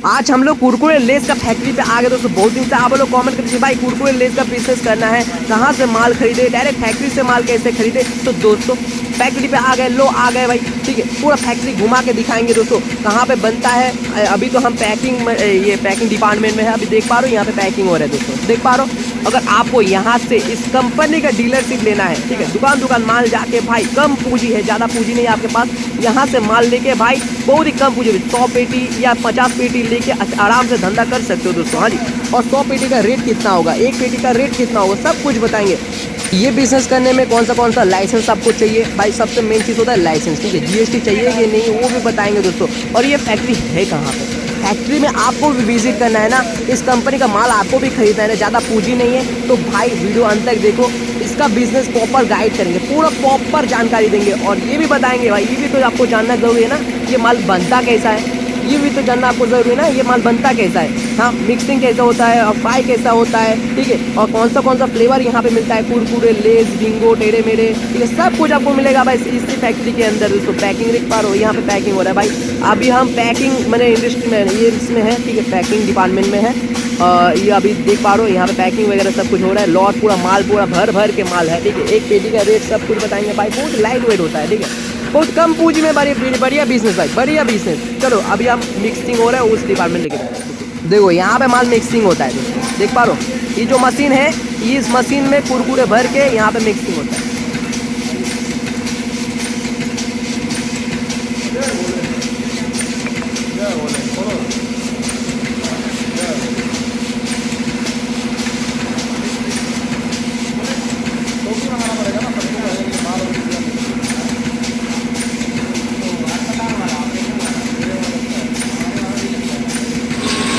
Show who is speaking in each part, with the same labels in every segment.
Speaker 1: आज हम लोग कुरकुरे लेस का फैक्ट्री पे आ गए दोस्तों। बहुत दिन से आप लोग कमेंट करते थे भाई कुरकुरे लेस का बिजनेस करना है, कहाँ से माल खरीदे, डायरेक्ट फैक्ट्री से माल कैसे खरीदे। तो दोस्तों फैक्ट्री पे आ गए, लो आ गए भाई, ठीक है। पूरा फैक्ट्री घुमा के दिखाएंगे दोस्तों कहाँ पे बनता है। अभी तो हम ये पैकिंग डिपार्टमेंट में है, अभी देख पा रहे हो यहाँ पे पैकिंग हो रहा है दोस्तों, देख पा रहे हो। अगर आपको यहाँ से इस कंपनी का डीलरशिप लेना है, ठीक है, दुकान दुकान माल जाके भाई, कम पूंजी है, ज़्यादा पूंजी नहीं है आपके पास, यहाँ से माल लेके भाई बहुत ही कम पूंजी में 100 पेटी या 50 पेटी लेके आराम से धंधा कर सकते हो दोस्तों। हाँ जी, और 100 पेटी का रेट कितना होगा, एक पेटी का रेट कितना होगा, सब कुछ बताएंगे। ये बिजनेस करने में कौन सा लाइसेंस आपको चाहिए भाई, सबसे मेन चीज़ होता है लाइसेंस, ठीक है। जीएसटी चाहिए कि नहीं वो भी बताएंगे दोस्तों। और ये फैक्ट्री है कहाँ पे, फैक्ट्री में आपको भी विजिट करना है ना, इस कंपनी का माल आपको भी खरीदना है ना, ज़्यादा पूंजी नहीं है तो भाई वीडियो अंत तक देखो। इसका बिजनेस प्रॉपर गाइड करेंगे, पूरा प्रॉपर जानकारी देंगे और ये भी बताएंगे भाई, ये भी तो आपको जानना जरूरी है ना, ये माल बनता कैसा है, ये भी तो जानना आपको जरूरी है ना, ये माल बनता कैसा है। हाँ, मिक्सिंग कैसा होता है और फ्राई कैसा होता है, ठीक है। और कौन सा फ्लेवर यहाँ पे मिलता है, कुरकुरे, लेस, बिंगो, टेढ़े मेढ़े, ठीक है, सब कुछ आपको मिलेगा भाई इसी फैक्ट्री के अंदर दोस्तों। पैकिंग देख पा रहे हो, यहाँ पे पैकिंग हो रहा है भाई। अभी हम पैकिंग मैंने इंडस्ट्री में ये इसमें है, ठीक है, पैकिंग डिपार्टमेंट में है। ये अभी देख पा रहे हो यहाँ पे पैकिंग वगैरह सब कुछ हो रहा है। लॉट पूरा माल पूरा भर के माल है, ठीक है। एक पेटी का रेट सब कुछ बताएंगे भाई, बहुत लाइट वेट होता है, ठीक है। बहुत कम पूंजी में बढ़िया बिजनेस भाई, बढ़िया बिजनेस। चलो अभी हम मिक्सिंग हो रहा है उस डिपार्टमेंट लेके देखो, यहाँ पे माल मिक्सिंग होता है दोस्तों, देख पा रहे हो। ये जो मशीन है, इस मशीन में कुरकुरे भर के यहाँ पे मिक्सिंग होता है।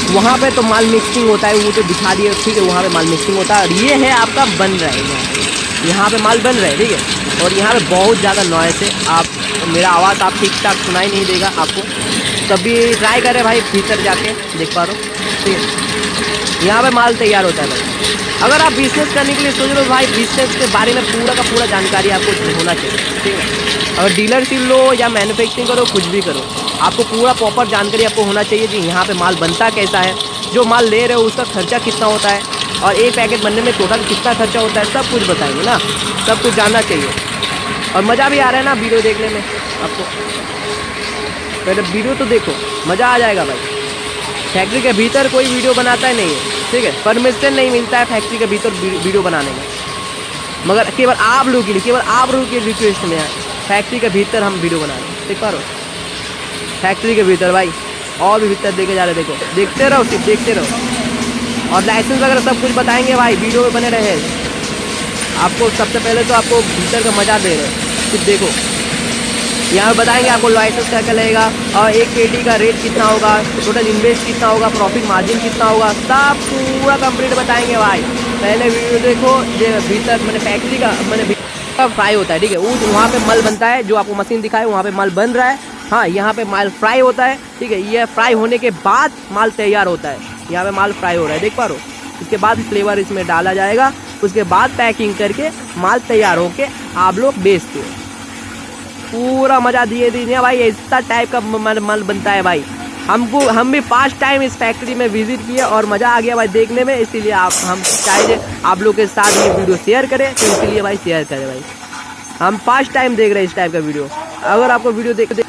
Speaker 1: वहाँ पे तो माल मिक्सिंग होता है, वो तो दिखा दिए, ठीक है, वहाँ पे माल मिक्सिंग होता है। और ये है आपका बन रहा है, यहाँ पे माल बन रहा है, ठीक है। और यहाँ पे बहुत ज़्यादा नॉइस है, आप मेरा आवाज़ आप ठीक ठाक सुनाई नहीं देगा आपको, कभी ट्राई करें भाई भीतर जाके, देख पा रहे हो, ठीक है। यहाँ पे माल तैयार होता है भाई। अगर आप बिजनेस करने के लिए सोच रहे हो भाई, बिजनेस के बारे में पूरा का पूरा जानकारी आपको होना चाहिए, ठीक है। अगर डीलरशिप लो या मैन्युफैक्चरिंग करो, कुछ भी करो, आपको पूरा प्रॉपर जानकारी आपको होना चाहिए जी। यहाँ पे माल बनता कैसा है, जो माल ले रहे हो उसका खर्चा कितना होता है, और एक पैकेट बनने में टोटल कितना खर्चा होता है, सब कुछ बताएंगे ना, सब कुछ जानना चाहिए। और मज़ा भी आ रहा है ना वीडियो देखने में आपको, पहले वीडियो तो देखो, मज़ा आ जाएगा भाई। फैक्ट्री के भीतर कोई वीडियो बनाता है नहीं है, ठीक है, परमिशन नहीं मिलता है फैक्ट्री के भीतर वीडियो बनाने में, मगर केवल आप लोगों के लिए, केवल आप लोगों की रिक्वेस्ट में है, फैक्ट्री के भीतर हम वीडियो बना रहे हैं, देख पा रहे हो। फैक्ट्री के भीतर भाई, और भी भीतर देखे जा रहे, देखो, देखते रहो, सिर्फ देखते रहो। और लाइसेंस वगैरह सब कुछ बताएंगे भाई, वीडियो में बने रहे। आपको सबसे पहले तो आपको भीतर का मजा दे रहे, सिर्फ देखो, यहाँ पे बताएंगे आपको लाइसेंस क्या क्या लगेगा, और एक पेटी का रेट कितना होगा, टोटल इन्वेस्ट कितना होगा, प्रॉफिट मार्जिन कितना होगा, सब पूरा कंप्लीट बताएंगे भाई। पहले वीडियो देखो, जो भीतर मैंने फैक्ट्री का मैंने फ्राई होता है, ठीक है, वो वहाँ पे माल बनता है, जो आपको मशीन दिखाए वहाँ पे माल बन रहा है। हाँ, यहाँ पे माल फ्राई होता है, ठीक है, ये फ्राई होने के बाद माल तैयार होता है, यहाँ पे माल फ्राई हो रहा है, देख पा रहे हो। उसके बाद फ्लेवर इसमें डाला जाएगा, उसके बाद पैकिंग करके माल तैयार होके आप लोग बेचते हो। पूरा मज़ा दिए दीजिए भाई, ऐसा टाइप का माल बनता है भाई। हम भी 5 टाइम इस फैक्ट्री में विजिट किए और मज़ा आ गया भाई देखने में, इसीलिए हम चाहिए आप लोग के साथ ये वीडियो शेयर करें, तो इसीलिए भाई शेयर करें भाई। हम 5 टाइम देख रहे हैं इस टाइप का वीडियो। अगर आपको वीडियो देख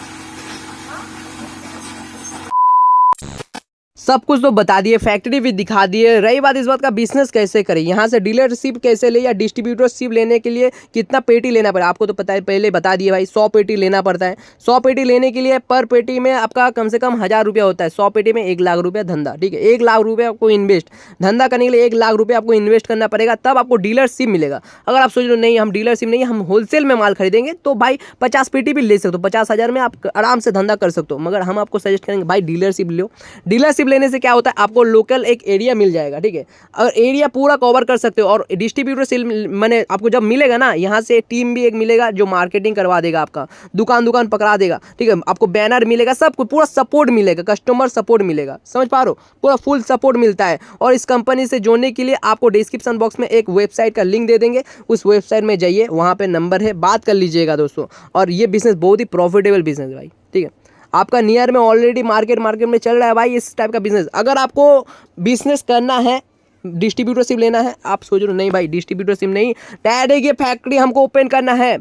Speaker 1: सब कुछ तो बता दिए, फैक्ट्री भी दिखा दिए। रही बात इस बात का बिजनेस कैसे करें, यहाँ से डीलरशिप कैसे ले या डिस्ट्रीब्यूटरशिप लेने के लिए कितना पेटी लेना पड़ेगा, आपको तो पता है, पहले बता दिए भाई। 100 पेटी लेना पड़ता है। 100 पेटी लेने के लिए पर पेटी में आपका कम से कम 1000 रुपया होता है। 100 पेटी में 1 लाख रुपया धंधा, ठीक है। 1 लाख रुपये आपको इन्वेस्ट, धंधा करने के लिए 1 लाख रुपये आपको इन्वेस्ट करना पड़ेगा, तब आपको डीलरशिप मिलेगा। अगर आप सोच रहे हो नहीं हम डीलरशिप नहीं, हम होलसेल में माल खरीदेंगे, तो भाई 50 पेटी भी ले सकते हो, 50,000 में आप आराम से धंधा कर सकते हो। मगर हम आपको सजेस्ट करेंगे भाई डीलरशिप लो। डीलरशिप लेने से क्या होता है, आपको लोकल एक एरिया मिल जाएगा, ठीक है। अगर एरिया पूरा कवर कर सकते हो, और डिस्ट्रीब्यूटर मैंने आपको जब मिलेगा ना, यहाँ से टीम भी एक मिलेगा जो मार्केटिंग करवा देगा, आपका दुकान पकड़ा देगा, ठीक है। आपको बैनर मिलेगा, सब पूरा सपोर्ट मिलेगा, कस्टमर सपोर्ट मिलेगा, समझ पा रहे हो, पूरा फुल सपोर्ट मिलता है। और इस कंपनी से जोड़ने के लिए आपको डिस्क्रिप्शन बॉक्स में एक वेबसाइट का लिंक दे देंगे, उस वेबसाइट में जाइए, वहाँ पे नंबर है, बात कर लीजिएगा दोस्तों। और ये बिजनेस बहुत ही प्रॉफिटेबल बिजनेस है भाई, ठीक है। आपका नियर में ऑलरेडी मार्केट में चल रहा है भाई इस टाइप का बिजनेस। अगर आपको बिजनेस करना है, डिस्ट्रीब्यूटरशिप लेना है, आप सोच रहे हो नहीं भाई डिस्ट्रीब्यूटरशिप नहीं, डायरेक्ट ये फैक्ट्री हमको ओपन करना है,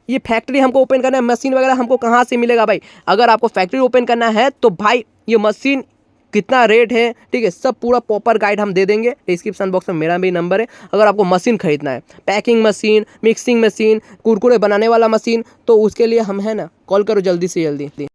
Speaker 1: ये फैक्ट्री हमको ओपन करना है, मशीन वगैरह हमको कहाँ से मिलेगा भाई? अगर आपको फैक्ट्री ओपन करना है तो भाई ये मशीन कितना रेट है, ठीक है, सब पूरा प्रॉपर गाइड हम दे देंगे। डिस्क्रिप्शन बॉक्स में मेरा भी नंबर है। अगर आपको मशीन खरीदना है, packing machine, mixing machine, Kurkure बनाने वाला मशीन, तो उसके लिए हम है ना कॉल करो जल्दी से जल्दी।